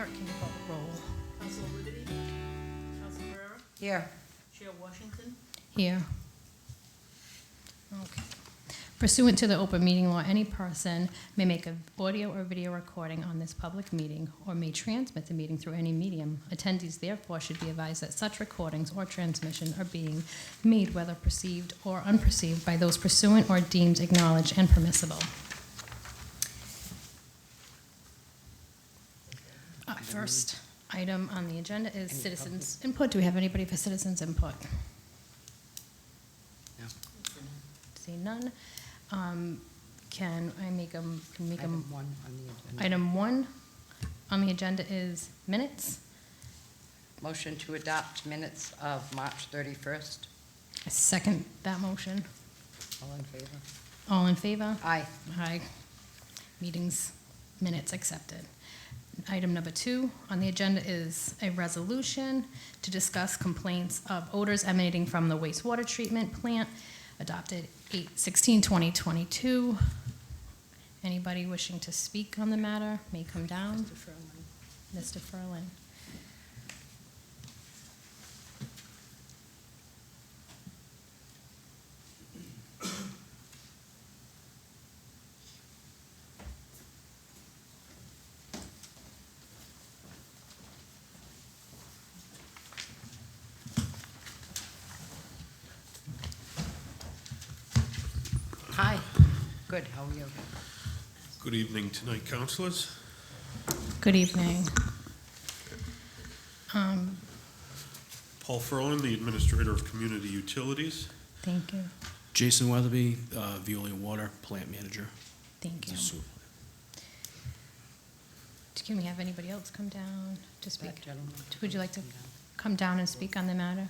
Clerk, can you call the roll? Council Liberty, Council Guerrero, Here. Chair Washington, Here. Okay. Pursuant to the open meeting law, any person may make an audio or video recording on this public meeting or may transmit the meeting through any medium. Attendees therefore should be advised that such recordings or transmission are being made, whether perceived or unperceived, by those pursuant or deemed acknowledged and permissible. First item on the agenda is Any citizens' input. Do we have anybody for citizens' input? No. See none. Can I make a, Item 1 on the agenda. item 1 on the agenda is minutes. Motion to adopt minutes of March 31st. I second that motion. All in favor? All in favor? Aye. Aye. Meetings, minutes accepted. Item number 2 on the agenda is a resolution to discuss complaints of odors emanating from the wastewater treatment plant, adopted 8/16/2022. Anybody wishing to speak on the matter may come down. Mr. Ferlin. Hi. Good, how are you? Good evening tonight, councilors. Good evening. Paul Ferlin, the Administrator of Community Utilities. Thank you. Jason Weatherby, Veolia Water Plant Manager. Thank you. Sewer. Can we have anybody else come down to speak? That gentleman. Would you like to come down and speak on the matter?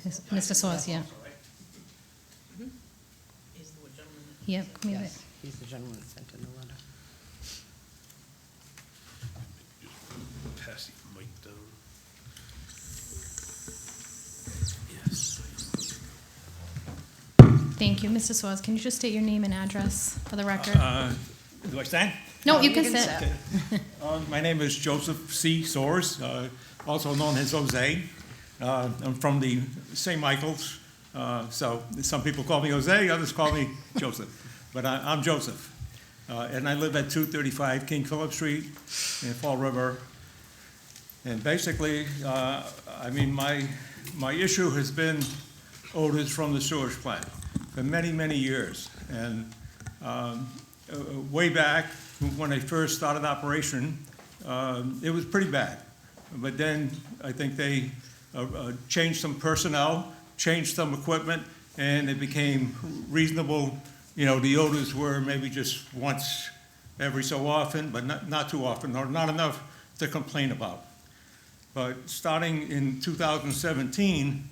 Mr. Soers, yeah. is the gentleman. Yep, come here. Yes, he's the gentleman that sent in the letter. Just pass the mic down. Yes. Thank you. Mr. Soers, can you just state your name and address for the record? Do I stand? No, you can sit. My name is Joseph C. Soers, also known as Jose. I'm from the St. Michael's, so some people call me Jose, others call me Joseph. But I'm Joseph, and I live at 235 King Philip Street in Fall River. And basically, I mean, my issue has been odors from the sewage plant for many, many years. And way back when I first started operation, it was pretty bad. But then I think they changed some personnel, changed some equipment, and it became reasonable. You know, the odors were maybe just once every so often, but not too often, or not enough to complain about. But starting in 2017,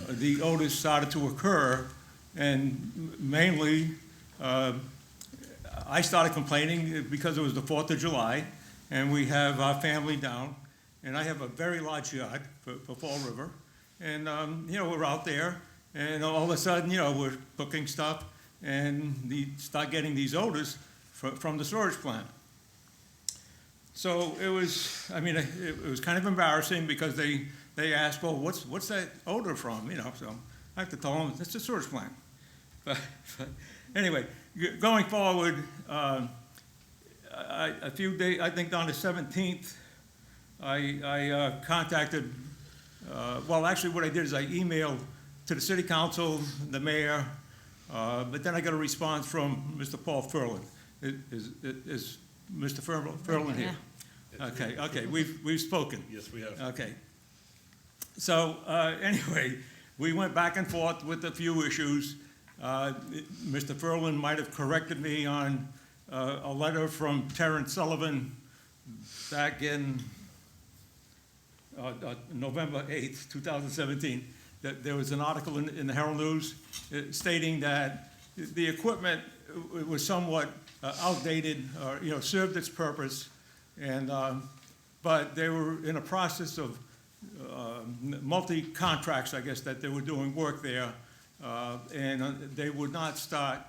the odors started to occur, and mainly I started complaining because it was the 4th of July, and we have our family down, and I have a very large yard for Fall River, and you know, we're out there, and all of a sudden, you know, we're cooking stuff, and start getting these odors from the storage plant. So it was, I mean, it was kind of embarrassing because they asked, well, what's that odor from? You know, so I have to tell them it's the storage plant. But anyway, going forward, a few days, I think on the 17th, I contacted, well, actually what I did is I emailed to the city council, the mayor, but then I got a response from Mr. Paul Ferlin. Is Mr. Ferlin here? Okay, we've spoken. Yes, we have. Okay. So anyway, we went back and forth with a few issues. Mr. Ferlin might have corrected me on a letter from Terrence Sullivan back in November 8th, 2017, that there was an article in the Herald News stating that the equipment was somewhat outdated, or, you know, served its purpose, and but they were in a process of multi-contracts, I guess, that they were doing work there, and they would not start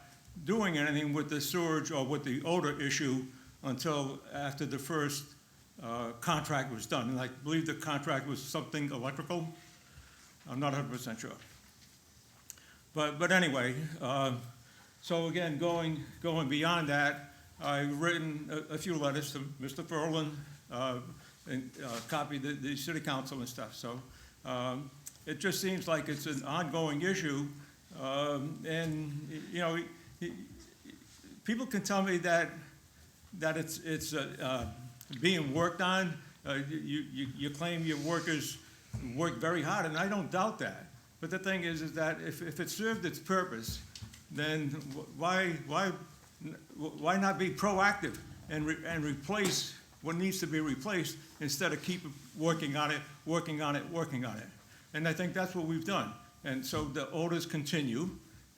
doing anything with the sewage or with the odor issue until after the first contract was done. And I believe the contract was something electrical. I'm not 100% sure. But anyway, so again, going beyond that, I've written a few letters to Mr. Ferland, and copied the city council and stuff. So it just seems like it's an ongoing issue. And, you know, people can tell me that it's being worked on. You claim your workers work very hard, and I don't doubt that. But the thing is that if it served its purpose, then why not be proactive and replace what needs to be replaced instead of keep working on it. And I think that's what we've done. And so the orders continue.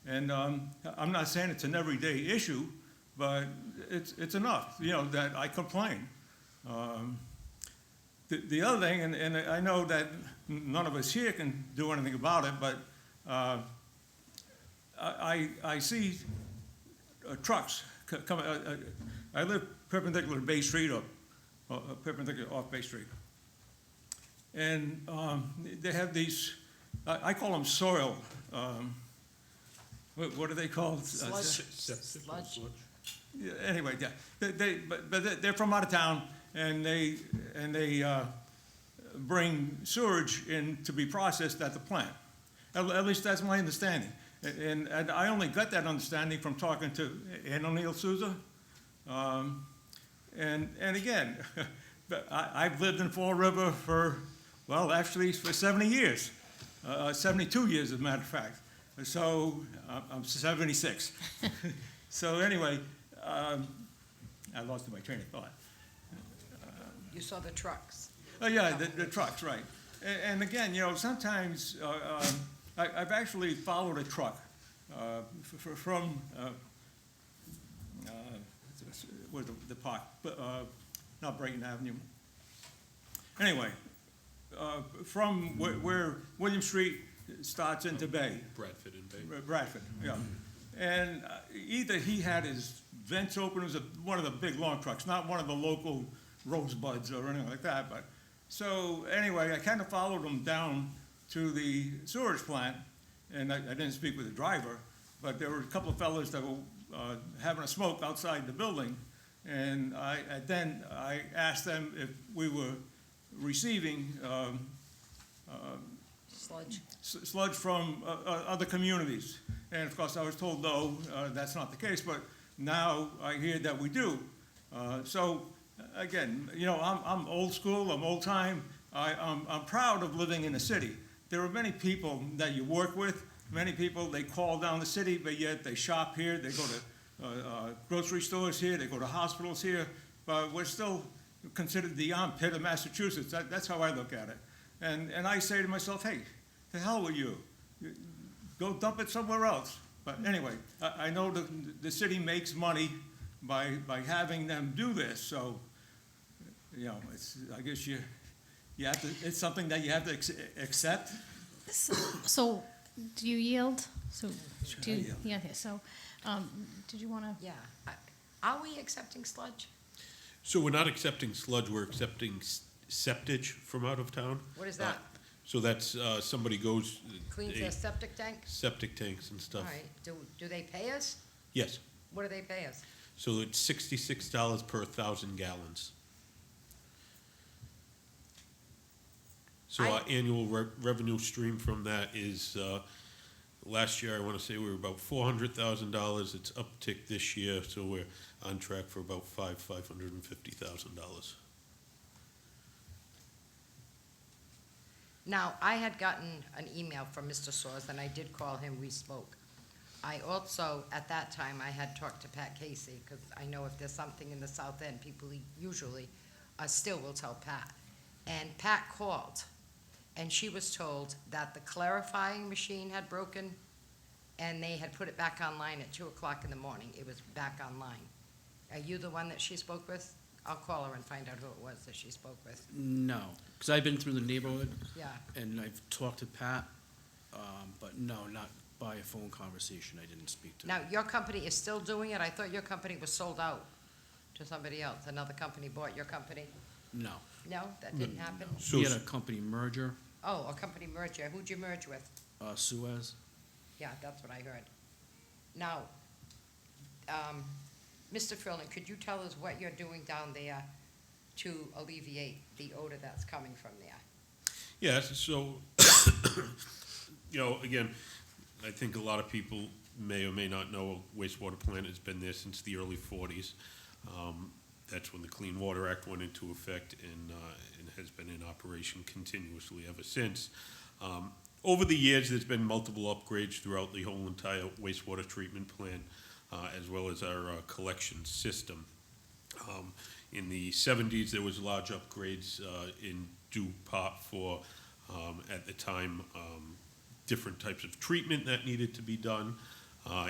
And I'm not saying it's an everyday issue, but it's enough, you know, that I complain. The other thing, and I know that none of us here can do anything about it, but I see trucks coming. I live perpendicular to Bay Street, or perpendicular off Bay Street. And they have these, I call them soil, what are they called? Sludge. Yeah, anyway, yeah, but they're from out of town, and they bring sewage in to be processed at the plant. At least that's my understanding. And I only got that understanding from talking to Ann O'Neill Souza. And again, I've lived in Fall River for 70 years, 72 years, as a matter of fact. So I'm 76. So anyway, I lost my train of thought. You saw the trucks. Oh, yeah, the trucks, right. And again, you know, sometimes I've actually followed a truck from where's the park, not Brighton Avenue. Anyway, from where William Street starts into Bay. Bradford and Bay. Bradford, yeah. And either he had his vents open, it was one of the big long trucks, not one of the local Rosebuds or anything like that. But so anyway, I kind of followed him down to the sewage plant, and I didn't speak with the driver, but there were a couple of fellas that were having a smoke outside the building, and then I asked them if we were receiving sludge from other communities. And of course, I was told, no, that's not the case, but now I hear that we do. So again, you know, I'm old school, I'm old time. I'm proud of living in a city. There are many people that you work with, many people, they call down the city, but yet they shop here, they go to grocery stores here, they go to hospitals here, but we're still considered the armpit of Massachusetts. That's how I look at it. And I say to myself, hey, the hell with you. Go dump it somewhere else. But anyway, I know the city makes money by having them do this. So, you know, I guess you have to, it's something that you have to accept. So, do you yield? So, Sure, do you, I yield. yeah, okay, so, did you want to? Yeah. Are we accepting sludge? So we're not accepting sludge, we're accepting septage from out of town. What is that? So that's, somebody goes. Cleans their septic tank? Septic tanks and All stuff. right. Do they pay us? Yes. What do they pay us? So it's $66 per 1,000 gallons. So our annual revenue stream from that is, last year, I want to say we were about $400,000. It's uptick this year, so we're on track for about $550,000. Now, I had gotten an email from Mr. Soers, and I did call him, we spoke. I also, at that time, I had talked to Pat Casey, because I know if there's something in the South End, people usually still will tell Pat. And Pat called, and she was told that the clarifying machine had broken, and they had put it back online at 2 o'clock in the morning. It was back online. Are you the one that she spoke with? I'll call her and find out who it was that she spoke with. No, because I've been through the neighborhood Yeah. and I've talked to Pat, but no, not by a phone conversation. I didn't speak to Now, him. your company is still doing it? I thought your company was sold out to somebody else? Another company bought your company? No. No, that didn't happen? So We had a company merger, Oh, a company merger. Who'd you merge with? Suez. Yeah, that's what I heard. Now, Mr. Furlan, could you tell us what you're doing down there to alleviate the odor that's coming from there? Yes, so, again, I think a lot of people may or may not know a wastewater plant has been there since the early 40s. That's when the Clean Water Act went into effect and has been in operation continuously ever since. Over the years, there's been multiple upgrades throughout the whole entire wastewater treatment plant, as well as our collection system. In the 70s, there was large upgrades in due part for, at the time, different types of treatment that needed to be done.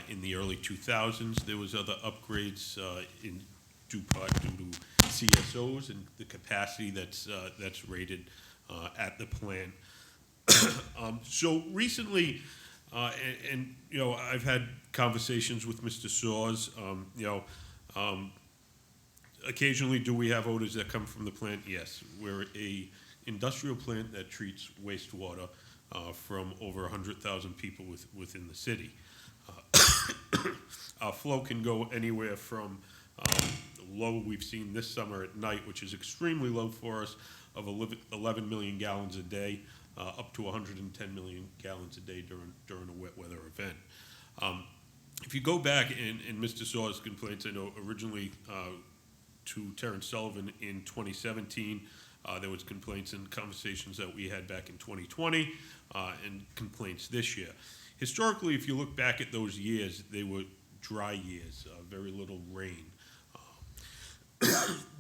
In the early 2000s, there was other upgrades in due part due to CSOs and the capacity that's rated at the plant. So recently, I've had conversations with Mr. Soers. Occasionally, do we have odors that come from the plant? Yes. We're a industrial plant that treats wastewater from over 100,000 people within the city. Our flow can go anywhere from low we've seen this summer at night, which is extremely low for us, of 11 million gallons a day, up to 110 million gallons a day during a wet weather event. If you go back in Mr. Soers' complaints, I know originally to Terrence Sullivan in 2017, there was complaints and conversations that we had back in 2020 and complaints this year. Historically, if you look back at those years, they were dry years, very little rain.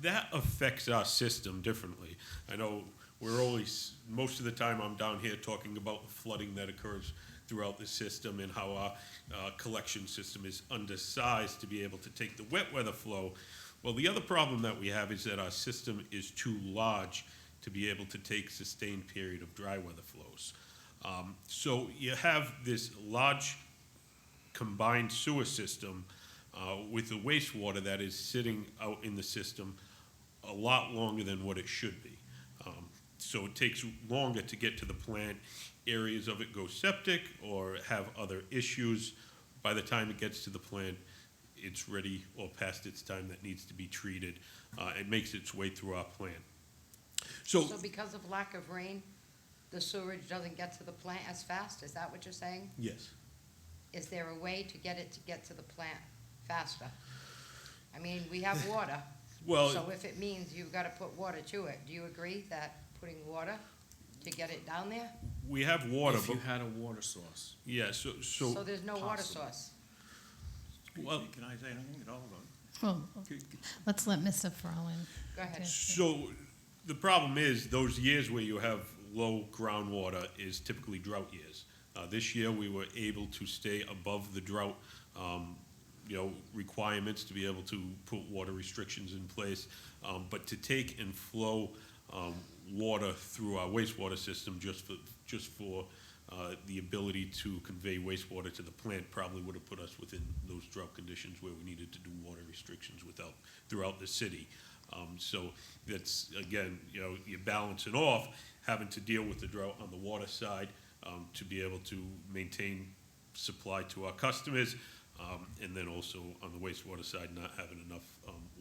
That affects our system differently. I know most of the time I'm down here talking about the flooding that occurs throughout the system and how our collection system is undersized to be able to take the wet weather flow. Well, the other problem that we have is that our system is too large to be able to take sustained period of dry weather flows. So you have this large combined sewer system with the wastewater that is sitting out in the system a lot longer than what it should be. So it takes longer to get to the plant. Areas of it go septic or have other issues. By the time it gets to the plant, it's ready or past its time that needs to be treated. It makes its way through our plant. So because of lack of rain, the sewage doesn't get to the plant as fast? Is that what you're saying? Yes. Is there a way to get to the plant faster? I mean, we have water. Well, So if it means you've got to put water to it, do you agree that putting water to get it down there? we have water, If but you had a water source. yeah. So there's no water possible. source? Well, Can I say anything at all? Well, let's let Mr. Furlan. Go ahead. So the problem is those years where you have low groundwater is typically drought years. This year we were able to stay above the drought, requirements to be able to put water restrictions in place. But to take and flow water through our wastewater system just for the ability to convey wastewater to the plant probably would have put us within those drought conditions where we needed to do water restrictions throughout the city. So that's, again, you balance it off, having to deal with the drought on the water side to be able to maintain supply to our customers, and then also on the wastewater side, not having enough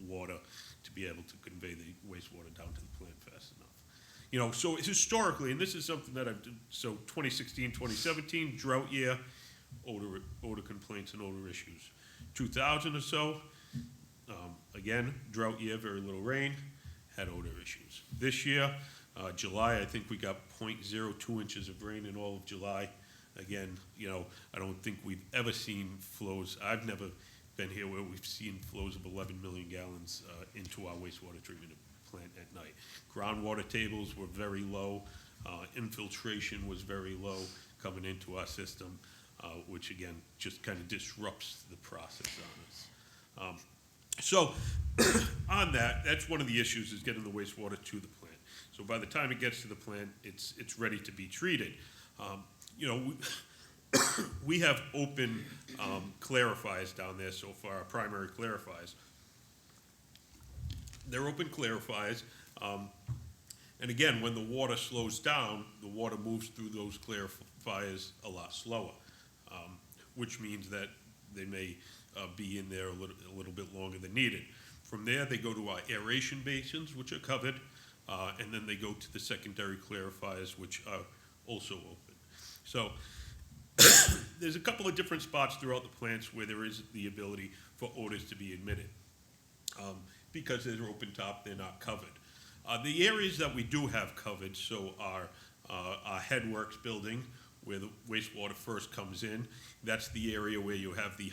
water to be able to convey the wastewater down to the plant fast enough. So historically, and this is something that I've done, so 2016, 2017, drought year, odor complaints and odor issues. 2000 or so, again, drought year, very little rain, had odor issues. This year, July, I think we got 0.02 inches of rain in all of July. Again, I don't think we've ever seen flows. I've never been here where we've seen flows of 11 million gallons into our wastewater treatment plant at night. Groundwater tables were very low. Infiltration was very low coming into our system, which again, just kind of disrupts the process on us. So on that's one of the issues is getting the wastewater to the plant. So by the time it gets to the plant, it's ready to be treated. We have open clarifiers down there so far, our primary clarifiers. They're open clarifiers. And again, when the water slows down, the water moves through those clarifiers a lot slower, which means that they may be in there a little bit longer than needed. From there, they go to our aeration basins, which are covered, and then they go to the secondary clarifiers, which are also open. So there's a couple of different spots throughout the plants where there is the ability for odors to be emitted. Because they're open top, they're not covered. The areas that we do have covered, so our Headworks building, where the wastewater first comes in, that's the area where you have the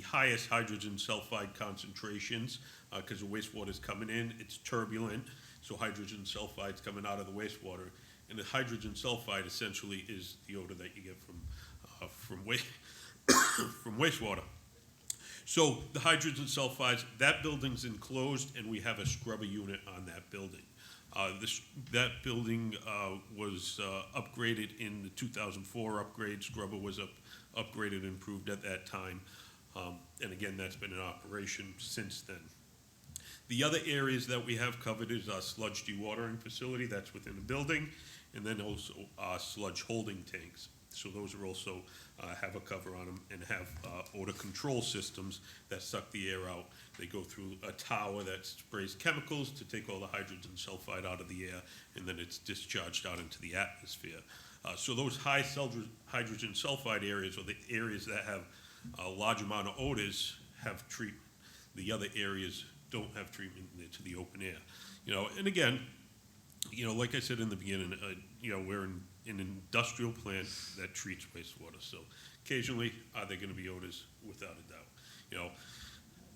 highest hydrogen sulfide concentrations, because the wastewater is coming in, it's turbulent, so hydrogen sulfide's coming out of the wastewater. And the hydrogen sulfide essentially is the odor that you get from wastewater. So the hydrogen sulfides, that building's enclosed, and we have a scrubber unit on that building. That building was upgraded in the 2004 upgrade. Scrubber was upgraded and improved at that time. And again, that's been in operation since then. The other areas that we have covered is our sludge dewatering facility, that's within the building, and then also our sludge holding tanks. So those are also have a cover on them and have odor control systems that suck the air out. They go through a tower that sprays chemicals to take all the hydrogen sulfide out of the air, and then it's discharged out into the atmosphere. So those high hydrogen sulfide areas, or the areas that have a large amount of odors, have treatment. The other areas don't have treatment to the open air. And again, like I said in the beginning, we're in an industrial plant that treats wastewater. So occasionally, are there going to be odors? Without a doubt.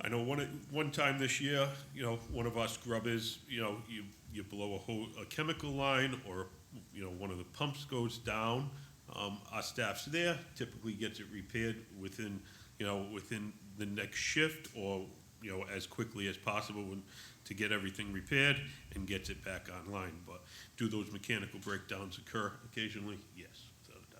I know one time this year, one of our scrubbers, you blow a chemical line, or one of the pumps goes down. Our staff's there, typically gets it repaired within the next shift, or as quickly as possible to get everything repaired and gets it back online. But do those mechanical breakdowns occur occasionally? Yes, without a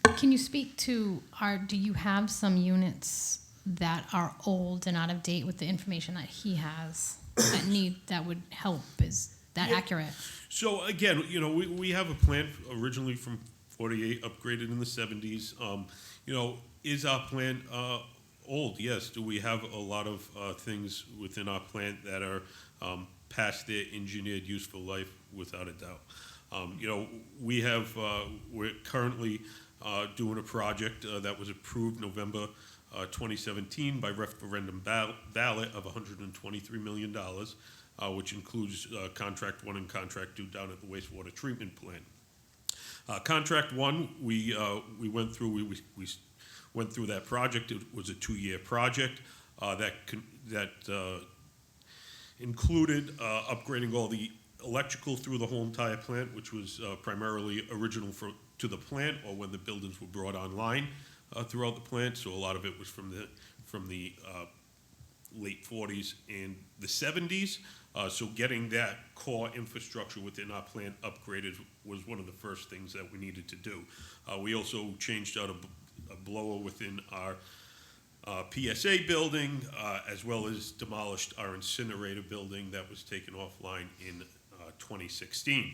doubt. Can you speak to, do you have some units that are old and out of date with the information that he has that would help? Is that accurate? So again, we have a plant originally from 48, upgraded in the 70s. Is our plant old? Yes. Do we have a lot of things within our plant that are past their engineered useful life? Without a doubt. We're currently doing a project that was approved November 2017 by referendum ballot of $123 million, which includes contract 1 and contract 2 down at the wastewater treatment plant. Contract 1, we went through. We went through that project. It was a 2-year project that included upgrading all the electrical through the whole entire plant, which was primarily original to the plant, or when the buildings were brought online throughout the plant. So a lot of it was from the late 40s and the 70s. So getting that core infrastructure within our plant upgraded was one of the first things that we needed to do. We also changed out a blower within our PSA building, as well as demolished our incinerator building that was taken offline in 2016.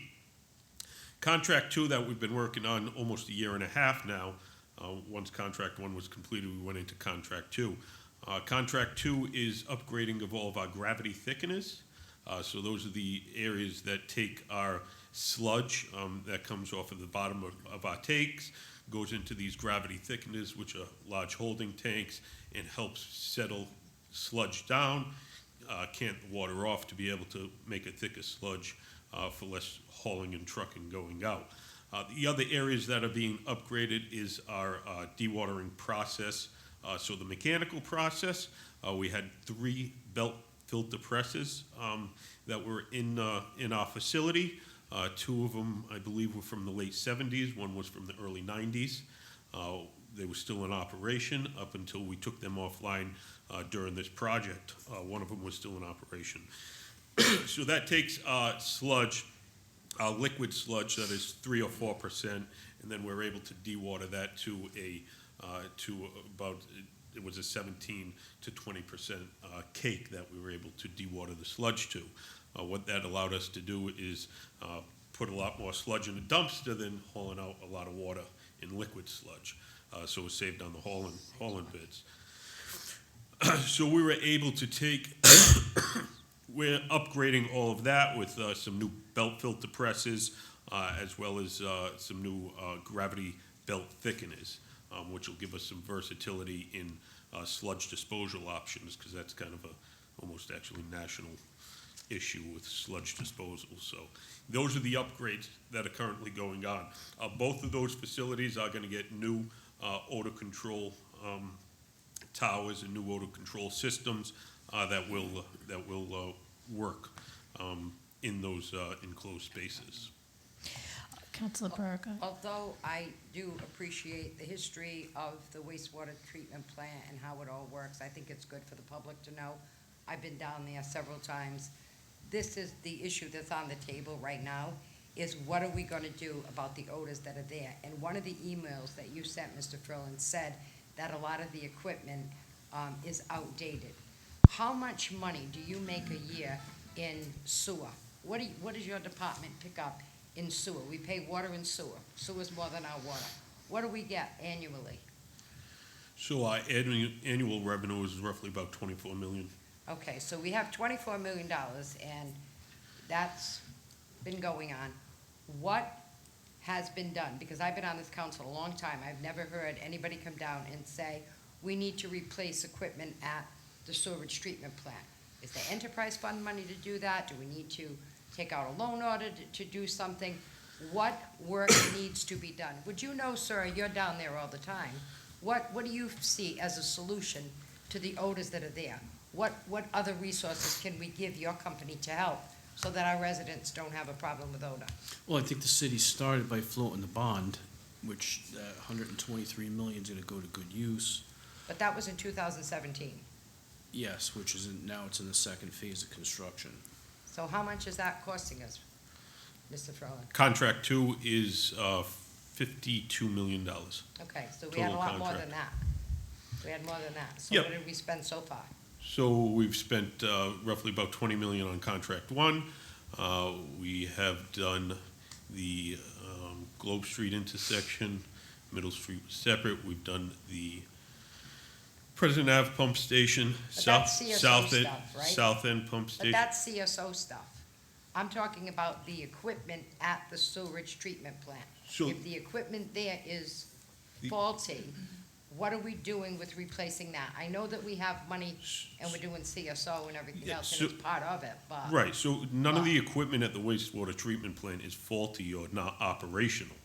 Contract 2 that we've been working on almost a year and a half now. Once contract 1 was completed, we went into contract 2. Contract 2 is upgrading of all of our gravity thickeners. So those are the areas that take our sludge that comes off of the bottom of our tanks, goes into these gravity thickeners, which are large holding tanks, and helps settle sludge down, cant the water off to be able to make a thicker sludge for less hauling and trucking going out. The other areas that are being upgraded is our dewatering process. So the mechanical process, we had 3 belt filter presses that were in our facility. 2 of them, I believe, were from the late 70s. 1 was from the early 90s. They were still in operation up until we took them offline during this project. 1 of them was still in operation. So that takes sludge, liquid sludge that is 3 or 4%, and then we're able to dewater that to about it was a 17 to 20% cake that we were able to dewater the sludge to. What that allowed us to do is put a lot more sludge in a dumpster than hauling out a lot of water in liquid sludge. So it saved on the hauling bids. So we were able to take, we're upgrading all of that with some new belt filter presses, as well as some new gravity belt thickeners, which will give us some versatility in sludge disposal options, because that's kind of a almost actually national issue with sludge disposal. So those are the upgrades that are currently going on. Both of those facilities are going to get new odor control towers and new odor control systems that will work in those enclosed spaces. Councilor Burke. Although I do appreciate the history of the wastewater treatment plant and how it all works, I think it's good for the public to know. I've been down there several times. This is the issue that's on the table right now, is what are we gonna do about the odors that are there? And one of the emails that you sent, Mr. Frillin, said that a lot of the equipment is outdated. How much money do you make a year in sewer? What does your department pick up in sewer? We pay water and sewer. Sewer's more than our water. What do we get annually? So our annual revenue is roughly about 24 million. Okay, so we have $24 million, and that's been going on. What has been done? Because I've been on this council a long time. I've never heard anybody come down and say, we need to replace equipment at the sewage treatment plant. Is there enterprise fund money to do that? Do we need to take out a loan order to do something? What work needs to be done? Would you know, sir, you're down there all the time, what do you see as a solution to the odors that are there? What other resources can we give your company to help so that our residents don't have a problem with odor? Well, I think the city started by floating the bond, which $123 million is gonna go to good use. But that was in 2017. Yes, which is, now it's in the second phase of construction. So how much is that costing us, Mr. Frolin? Contract 2 is $52 million. Okay, so we had a Total lot more contract. than that. We had more than that. So Yep. what did we spend so far? So we've spent roughly about 20 million on contract 1. We have done the Globe Street intersection, Middle Street was separate. We've done the President Ave pump station, But that's CSO South End, stuff, right? South End pump But station. that's CSO stuff. I'm talking about the equipment at the sewage treatment plant. So- If the equipment there is The- faulty, what are we doing with replacing that? I know that we have money and we're doing CSO and everything Yeah, else, so- and it's part of it, but. Right, so none of the equipment at the wastewater treatment plant is faulty or not operational.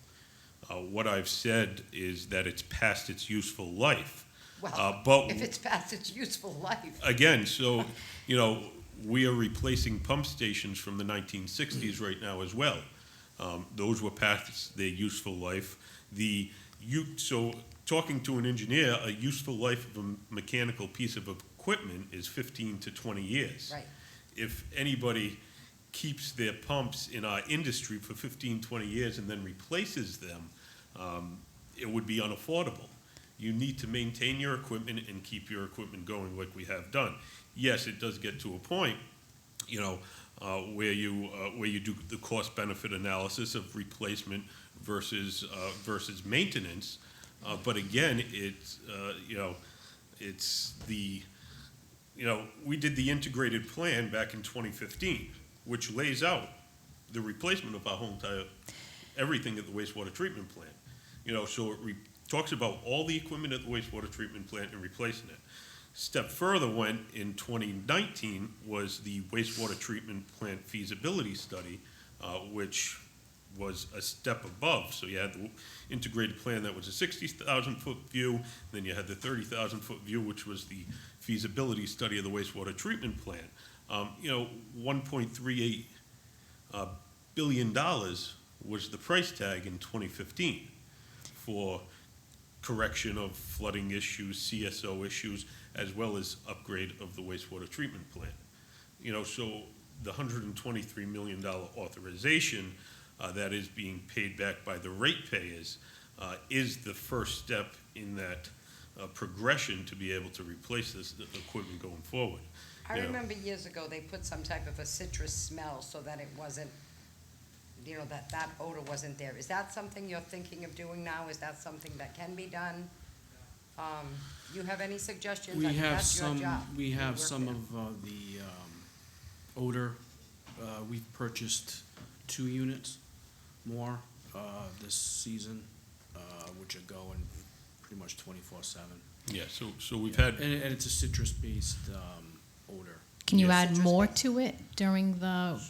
What I've said is that it's past its useful life. Well, but- if it's past its useful life. Again, so, you know, we are replacing pump stations from the 1960s right now as well. Those were past their useful life. So, talking to an engineer, a useful life of a mechanical piece of equipment is 15 to 20 years. Right. If anybody keeps their pumps in our industry for 15, 20 years and then replaces them, it would be unaffordable. You need to maintain your equipment and keep your equipment going like we have done. Yes, it does get to a point, you know, where you do the cost-benefit analysis of replacement versus maintenance. But again, it's we did the integrated plan back in 2015, which lays out the replacement of our whole entire, everything at the wastewater treatment plant. So it talks about all the equipment at the wastewater treatment plant and replacing it. Step further went in 2019 was the wastewater treatment plant feasibility study, which was a step above. So you had the integrated plan that was a 60,000-foot view, then you had the 30,000-foot view, which was the feasibility study of the wastewater treatment plant. $1.38 billion was the price tag in 2015 for correction of flooding issues, CSO issues, as well as upgrade of the wastewater treatment plant. So the $123 million authorization that is being paid back by the ratepayers is the first step in that progression to be able to replace this equipment going forward. I you know. remember years ago, they put some type of a citrus smell so that it wasn't, you know, that odor wasn't there. Is that something you're thinking of doing now? Is that something that can be done? You have any suggestions? I We mean, have that's your some, job. we You have work some there. of the odor. We've purchased 2 units more this season, which are going pretty much 24/7. Yeah, so we've had, And it's a citrus-based odor. Can you Yes. add more to it during the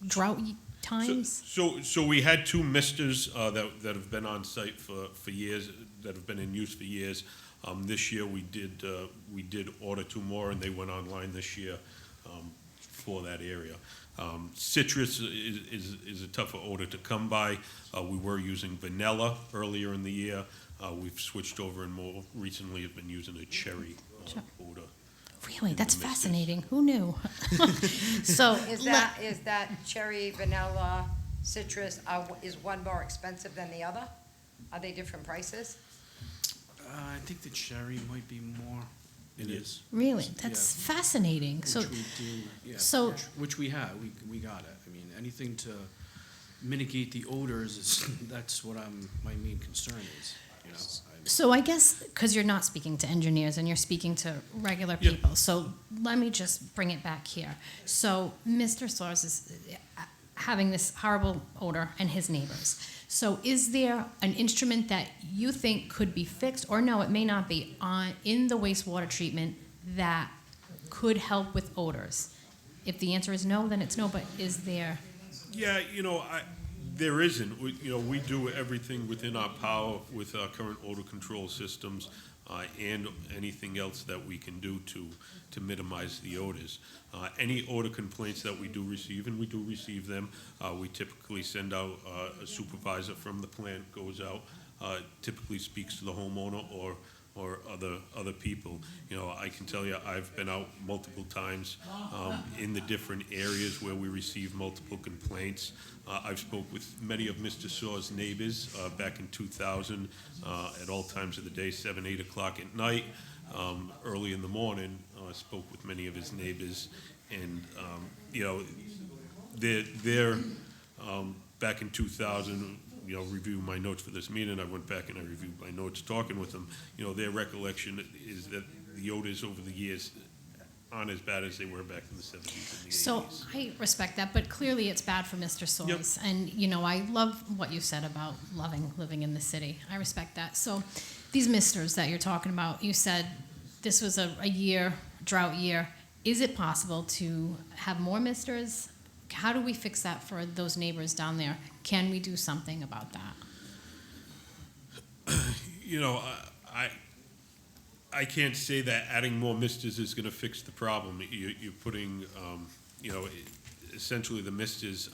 drought times? so we had 2 misters that have been on site for years, that have been in use for years. This year, we did order 2 more, and they went online this year for that area. Citrus is a tougher odor to come by. We were using vanilla earlier in the year. We've switched over and more recently have been using a cherry odor. Really, that's the misters. fascinating. Who knew? So, Is that cherry, vanilla, citrus, is one more expensive than the other? Are they different prices? I think the cherry might be more. It is. really, that's fascinating. So, Which we do, yeah. so- Which we have, we got it. I mean, anything to mitigate the odors is, that's what my main concern is, you know? So I guess, because you're not speaking to engineers and you're speaking to regular Yeah. people, so let me just bring it back here. So Mr. Soares is having this horrible odor and his neighbors. So is there an instrument that you think could be fixed, or no, it may not be, in the wastewater treatment that could help with odors? If the answer is no, then it's no, but is there? Yeah, there isn't. We do everything within our power with our current odor control systems and anything else that we can do to minimize the odors. Any odor complaints that we do receive, and we do receive them, we typically send out a supervisor from the plant, goes out, typically speaks to the homeowner or other people. I can tell you, I've been out multiple times in the different areas where we receive multiple complaints. I've spoke with many of Mr. Soares' neighbors back in 2000 at all times of the day, 7, 8 o'clock at night, early in the morning. Spoke with many of his neighbors, and they're back in 2000. Review my notes for this meeting. I went back and I reviewed my notes talking with them. Their recollection is that the odors over the years aren't as bad as they were back in the 70s and the 80s. So I respect that, but clearly it's bad for Mr. Soares. And, I love what you said about loving living in the city. I respect that. So these misters that you're talking about, you said this was a drought year. Is it possible to have more misters? How do we fix that for those neighbors down there? Can we do something about that? I can't say that adding more misters is going to fix the problem. You're putting, essentially the misters,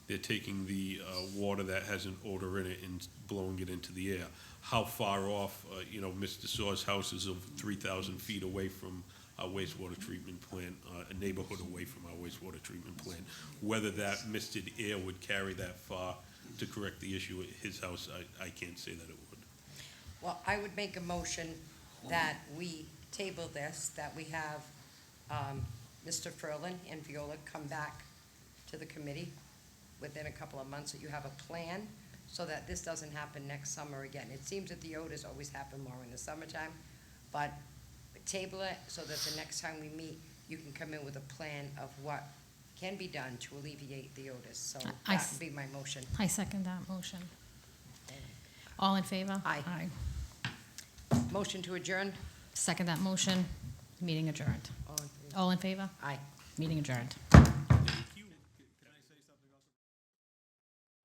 they're taking the water that has an odor in it and blowing it into the air. How far off, Mr. Soares' house is over 3,000 feet away from our wastewater treatment plant, a neighborhood away from our wastewater treatment plant. Whether that misted air would carry that far to correct the issue at his house, I can't say that it would. Well, I would make a motion that we table this, that we have Mr. Ferlin and Viola come back to the committee within a couple of months, that you have a plan so that this doesn't happen next summer again. It seems that the odors always happen more in the summertime, but table it so that the next time we meet, you can come in with a plan of what can be done to alleviate the odors. So I that would be my motion. I second that motion. All in favor? Aye. Motion to adjourn? Second that motion. Meeting adjourned. All in favor? All in favor? Aye. Meeting adjourned.